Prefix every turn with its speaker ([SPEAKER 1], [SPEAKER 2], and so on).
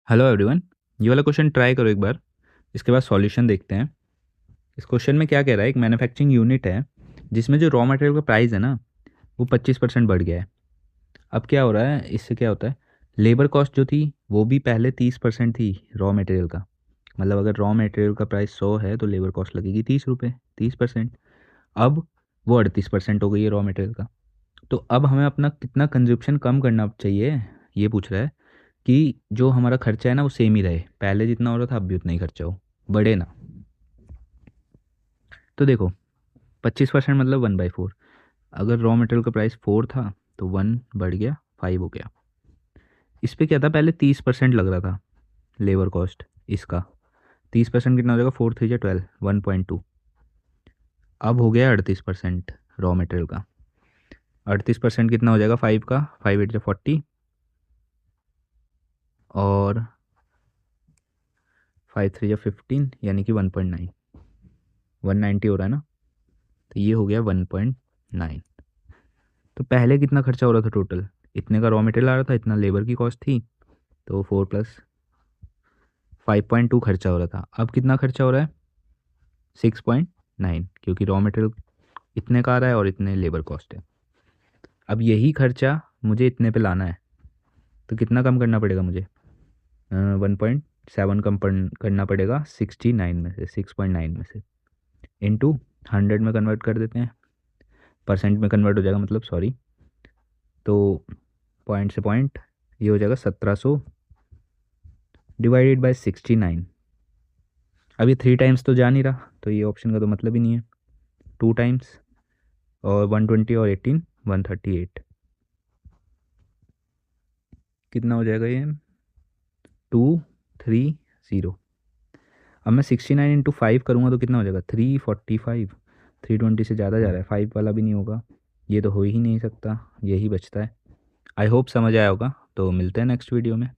[SPEAKER 1] Hello everyone. ये वाला question try करो एक बार। इसके बाद सॉल्यूशन देखते हैं। इस क्वेश्चन में क्या कह रहा है, एक मैन्युफैक्चरिंग यूनिट है जिसमें जो रॉ मटेरियल का प्राइस है ना वो 25% बढ़ गया है। अब क्या हो रहा है, इससे क्या होता है, लेबर कॉस्ट जो थी वो भी पहले 30% थी रॉ मटेरियल का। मतलब अगर रॉ मटेरियल का प्राइस 100 है तो लेबर कॉस्ट लगेगी 30 रुपये, 30%। अब वो 38% हो गई है रॉ मटेरियल का। तो अब हमें अपना कितना कंजप्शन कम करना चाहिए, ये पूछ रहा है कि जो हमारा खर्चा है ना वो सेम ही रहे, पहले जितना हो रहा था अब भी उतना ही खर्चा हो, बढ़े ना। तो देखो, 25% मतलब 1/4। अगर रॉ मटेरियल का प्राइस 4 था तो 1 बढ़ गया, 5 हो गया। इस पे क्या था, पहले 30% लग रहा था लेबर कॉस्ट इसका। 30% कितना हो जाएगा, 4 3 12, 1.2। अब हो गया 38% रॉ मटेरियल का। 38% कितना हो जाएगा, 5 का, 5 8 40, और 5 3 15, यानी कि 1.9, 190 हो रहा है ना। तो ये हो गया 1.9। तो पहले कितना खर्चा हो रहा था टोटल, इतने का रॉ मटेरियल आ रहा था, इतना लेबर की कॉस्ट थी, तो 4 + 5.2 खर्चा हो रहा था। अब कितना खर्चा हो रहा है, 6.9, क्योंकि रॉ मटेरियल इतने का आ रहा है और इतने लेबर कॉस्ट है। अब यही खर्चा मुझे इतने पे लाना है, तो कितना कम करना पड़ेगा मुझे, 1.7 कम करना पड़ेगा 69 में से, 6.9 में से, इंटू 100 में कन्वर्ट कर देते हैं, परसेंट में कन्वर्ट हो जाएगा, मतलब सॉरी। तो पॉइंट से पॉइंट ये हो जाएगा 1700 डिवाइडेड बाय 69। अब ये 3 टाइम्स तो जा नहीं रहा, तो ये ऑप्शन का तो मतलब ही नहीं है। 2 टाइम्स, और 120 और 18, 138। कितना हो जाएगा ये, 230। अब मैं 69 × 5 करूँगा तो कितना हो जाएगा, 345। 320 से ज़्यादा जा रहा है, 5 वाला भी नहीं होगा, ये तो हो ही नहीं सकता, यही बचता है। आई होप समझ आया होगा। तो मिलते हैं नेक्स्ट वीडियो में।